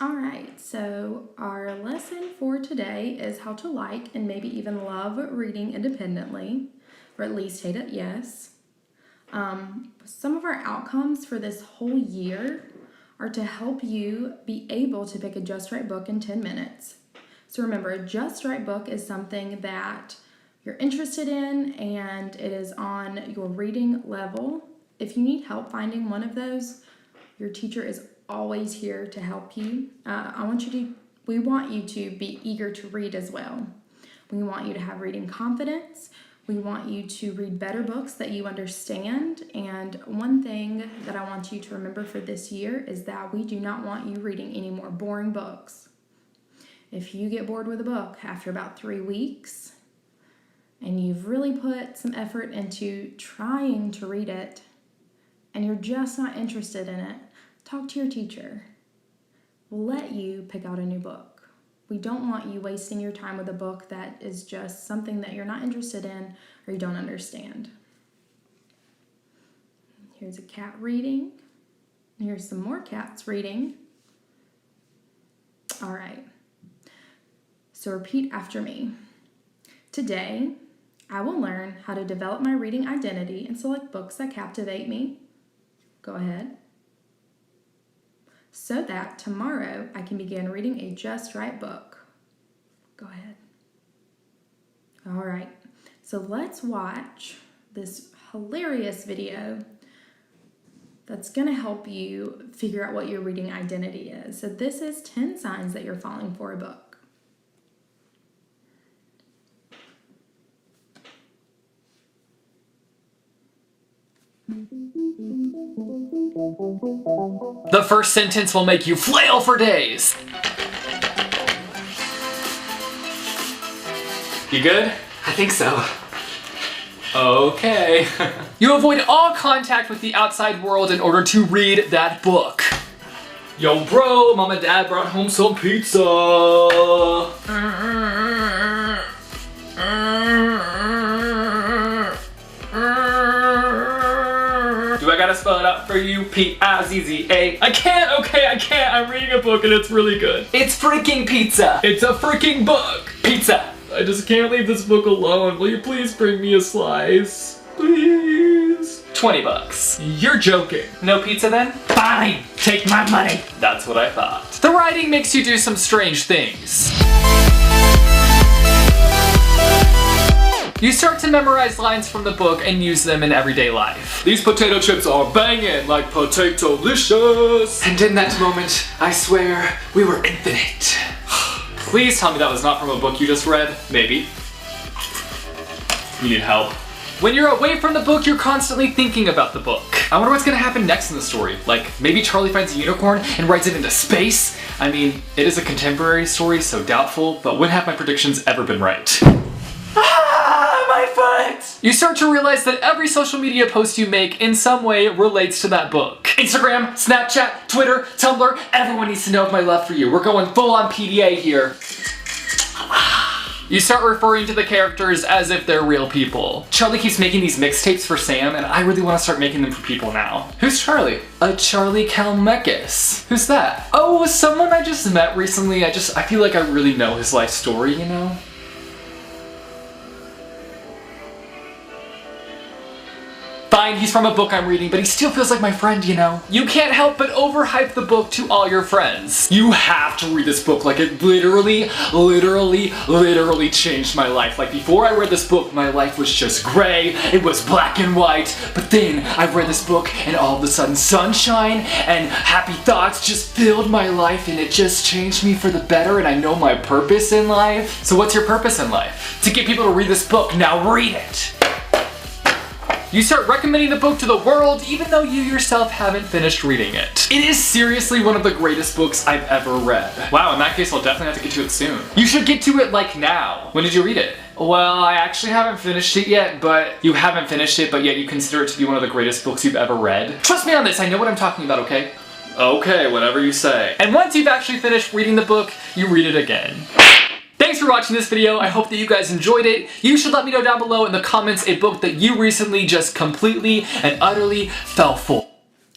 All right, so our lesson for today is how to like and maybe even love reading independently, or at least hate it, yes. Some of our outcomes for this whole year are to help you be able to pick a just right book in 10 minutes. So remember, a just right book is something that you're interested in and it is on your reading level. If you need help finding one of those, your teacher is always here to help you. We want you to be eager to read as well. We want you to have reading confidence. We want you to read better books that you understand. And one thing that I want you to remember for this year is that we do not want you reading any more boring books. If you get bored with a book after about 3 weeks and you've really put some effort into trying to read it and you're just not interested in it, talk to your teacher. We'll let you pick out a new book. We don't want you wasting your time with a book that is just something that you're not interested in or you don't understand. Here's a cat reading. Here's some more cats reading. All right. So repeat after me. Today, I will learn how to develop my reading identity and select books that captivate me. Go ahead. So that tomorrow I can begin reading a just right book. Go ahead. All right, so let's watch this hilarious video that's gonna help you figure out what your reading identity is. So this is 10 signs that you're falling for a book. The first sentence will make you flail for days. You good? I think so. Okay. You avoid all contact with the outside world in order to read that book. Yo bro, mom and dad brought home some pizza. Do I gotta spell it out for you? P-I-Z-Z-A. I can't, okay, I can't. I'm reading a book and it's really good. It's freaking pizza! It's a freaking book. Pizza. I just can't leave this book alone. Will you please bring me a slice? Please. $20. You're joking. No pizza then? Fine! Take my money! That's what I thought. The writing makes you do some strange things. You start to memorize lines from the book and use them in everyday life. These potato chips are banging like potato-licious. And in that moment, I swear, we were infinite. Please tell me that was not from a book you just read. Maybe. You need help. When you're away from the book, you're constantly thinking about the book. I wonder what's gonna happen next in the story. Like, maybe Charlie finds a unicorn and rides it into space? I mean, it is a contemporary story, so doubtful, but when have my predictions ever been right? My foot! You start to realize that every social media post you make in some way relates to that book. Instagram, Snapchat, Twitter, Tumblr, everyone needs to know of my love for you. We're going full on PDA here. You start referring to the characters as if they're real people. Charlie keeps making these mixtapes for Sam, and I really want to start making them for people now. Who's Charlie? A Charlie Kalmekis. Who's that? Oh, someone I just met recently. I feel like I really know his life story, you know? Fine, he's from a book I'm reading, but he still feels like my friend, you know? You can't help but overhype the book to all your friends. You have to read this book, like it literally changed my life. Like before I read this book, my life was just gray, it was black and white, but then I read this book and all of a sudden sunshine and happy thoughts just filled my life and it just changed me for the better and I know my purpose in life. So what's your purpose in life? To get people to read this book, now read it! You start recommending the book to the world even though you yourself haven't finished reading it. It is seriously one of the greatest books I've ever read. Wow, in that case I'll definitely have to get to it soon. You should get to it like now. When did you read it? Well, I actually haven't finished it yet, but you haven't finished it, but yet you consider it to be one of the greatest books you've ever read. Trust me on this, I know what I'm talking about, okay? Okay, whatever you say. And once you've actually finished reading the book, you read it again. Thanks for watching this video. I hope that you guys enjoyed it. You should let me know down below in the comments a book that you recently just completely and utterly fell for.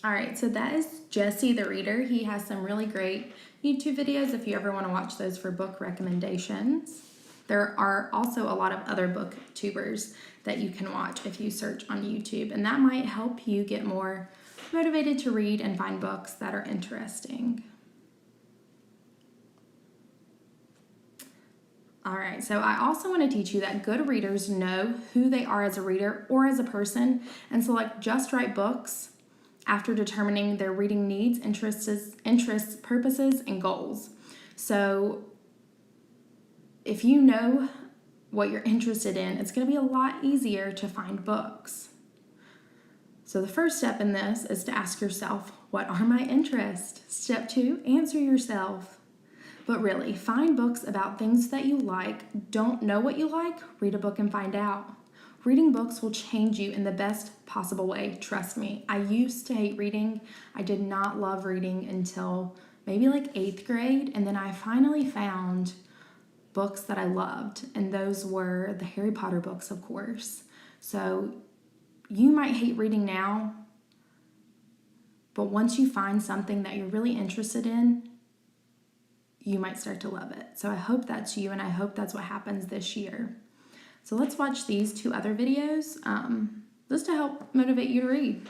All right, so that is Jesse the Reader. He has some really great YouTube videos if you ever want to watch those for book recommendations. There are also a lot of other booktubers that you can watch if you search on YouTube, and that might help you get more motivated to read and find books that are interesting. All right, so I also want to teach you that good readers know who they are as a reader or as a person and select just right books after determining their reading needs, interests, purposes, and goals. So if you know what you're interested in, it's going to be a lot easier to find books. So the first step in this is to ask yourself, what are my interests? Step 2, answer yourself. But really, find books about things that you like. Don't know what you like? Read a book and find out. Reading books will change you in the best possible way, trust me. I used to hate reading. I did not love reading until maybe like 8th grade, and then I finally found books that I loved, and those were the Harry Potter books, of course. So you might hate reading now, but once you find something that you're really interested in, you might start to love it. So I hope that's you, and I hope that's what happens this year. So let's watch these 2 other videos just to help motivate you to read.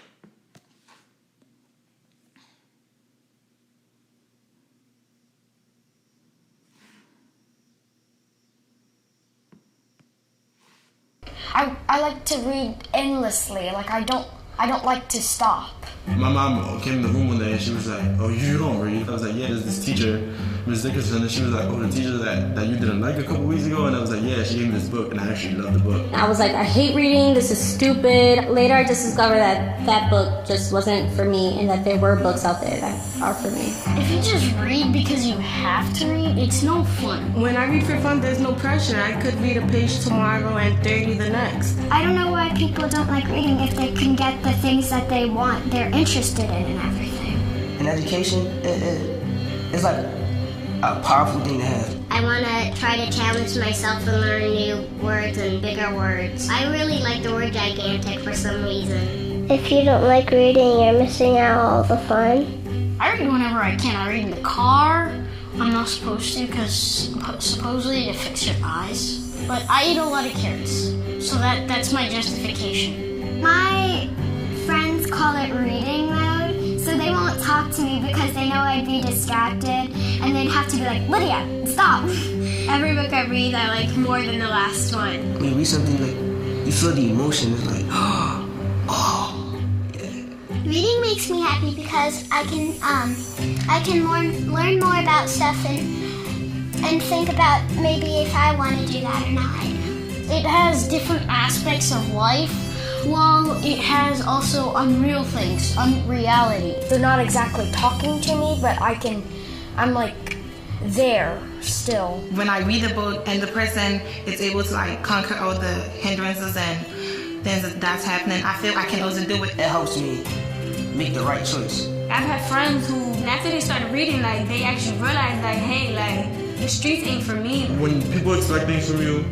I like to read endlessly. Like I don't like to stop. My mom came in the room one day and she was like, "Oh, you don't read?" I was like, "Yeah, there's this teacher, Ms. Dickerson," and she was like, "Oh, the teacher that you didn't like a couple weeks ago?" And I was like, "Yeah, she gave me this book and I actually loved the book." I was like, I hate reading, this is stupid. Later I just discovered that that book just wasn't for me and that there were books out there that are for me. If you just read because you have to read, it's no fun. When I read for fun, there's no pressure. I could read a page tomorrow and 30 the next. I don't know why people don't like reading if they can get the things that they want, they're interested in and everything. And education is like a powerful thing to have. I want to try to challenge myself and learn new words and bigger words. I really like the word gigantic for some reason. If you don't like reading, you're missing out all the fun. I read whenever I can. I read in the car. I'm not supposed to because supposedly to fix your eyes. But I eat a lot of carrots, so that's my justification. My friends call it reading mode, so they won't talk to me because they know I'd be distracted, and they'd have to be like, "Lydia, stop." Every book I read, I like more than the last one. When you read something, like, you feel the emotion, it's like, oh, yeah. Reading makes me happy because I can learn more about stuff and think about maybe if I want to do that or not. It has different aspects of life, while it has also unreal things, unreality. They're not exactly talking to me, but I'm like there still. When I read a book and the person is able to like conquer all the hindrances and things that's happening, I feel I can also do it. It helps me make the right choice. I've had friends who, after they started reading, like, they actually realized, like, hey, like, the streets ain't for me. When people expect things from you,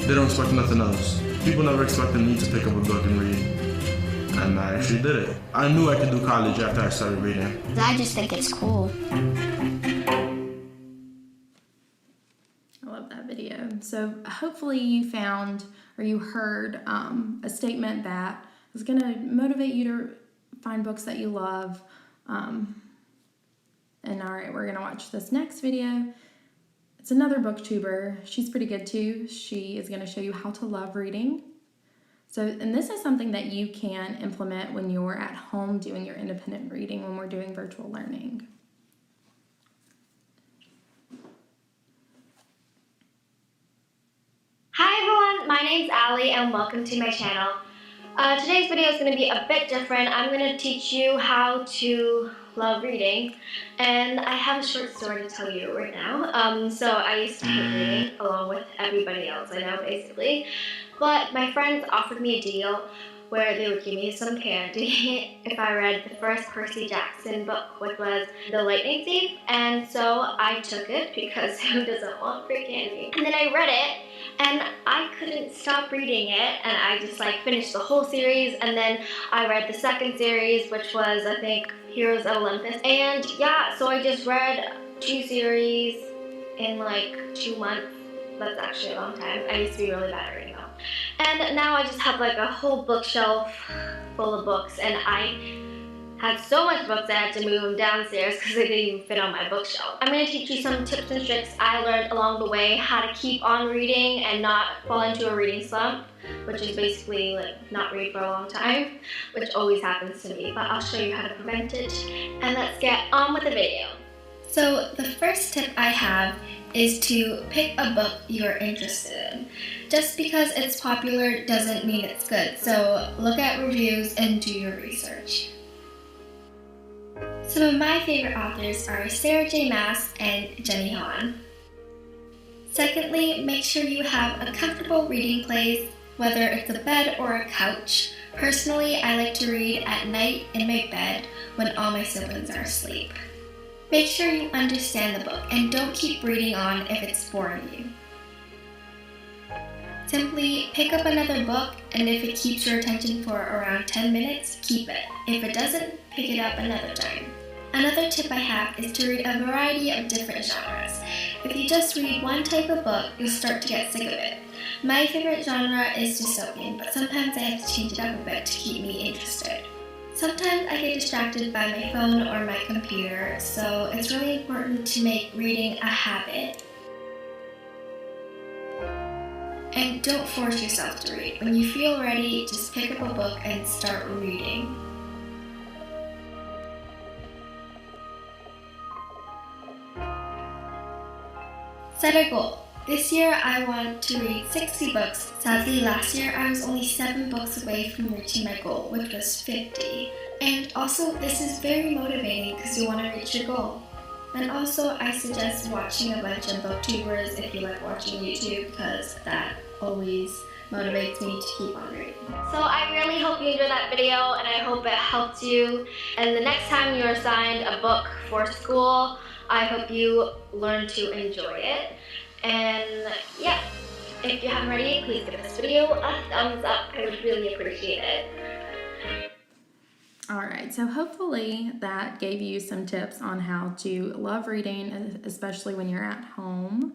they don't expect nothing else. People never expected me to pick up a book and read. And I actually did it. I knew I could do college after I started reading. I just think it's cool. I love that video. So hopefully you found or you heard a statement that is going to motivate you to find books that you love. And all right, we're going to watch this next video. It's another booktuber. She's pretty good too. She is going to show you how to love reading. So, and this is something that you can implement when you're at home doing your independent reading, when we're doing virtual learning. Hi everyone, my name's Allie and welcome to my channel. Today's video is going to be a bit different. I'm going to teach you how to love reading, and I have a short story to tell you right now. So I used to hate reading along with everybody else I know basically, but my friends offered me a deal where they would give me some candy if I read the first Percy Jackson book, which was The Lightning Thief, and so I took it because who doesn't want free candy? And then I read it, and I couldn't stop reading it, and I just like finished the whole series, and then I read the second series, which was, I think, Heroes of Olympus. And yeah, so I just read 2 series in like 2 months. That's actually a long time. I used to be really bad at reading though. And now I just have like a whole bookshelf full of books, and I had so much books I had to move them downstairs because they didn't even fit on my bookshelf. I'm going to teach you some tips and tricks I learned along the way, how to keep on reading and not fall into a reading slump, which is basically like not read for a long time, which always happens to me, but I'll show you how to prevent it. And let's get on with the video. So the first tip I have is to pick a book you're interested in. Just because it's popular doesn't mean it's good, so look at reviews and do your research. Some of my favorite authors are Sarah J. Maas and Jenny Han. Secondly, make sure you have a comfortable reading place, whether it's a bed or a couch. Personally, I like to read at night in my bed when all my siblings are asleep. Make sure you understand the book and don't keep reading on if it's boring you. Simply pick up another book, and if it keeps your attention for around 10 minutes, keep it. If it doesn't, pick it up another time. Another tip I have is to read a variety of different genres. If you just read one type of book, you'll start to get sick of it. My favorite genre is dystopian, but sometimes I have to change it up a bit to keep me interested. Sometimes I get distracted by my phone or my computer, so it's really important to make reading a habit. And don't force yourself to read. When you feel ready, just pick up a book and start reading. Set a goal. This year I want to read 60 books. Sadly, last year I was only 7 books away from reaching my goal, which was 50. And also, this is very motivating because you want to reach your goal. And also, I suggest watching a bunch of booktubers if you like watching YouTube, because that always motivates me to keep on reading. So I really hope you enjoyed that video, and I hope it helped you. And the next time you're assigned a book for school, I hope you learn to enjoy it. And yeah, if you haven't already, please give this video a thumbs up. I would really appreciate it. Alright, so hopefully that gave you some tips on how to love reading, especially when you're at home.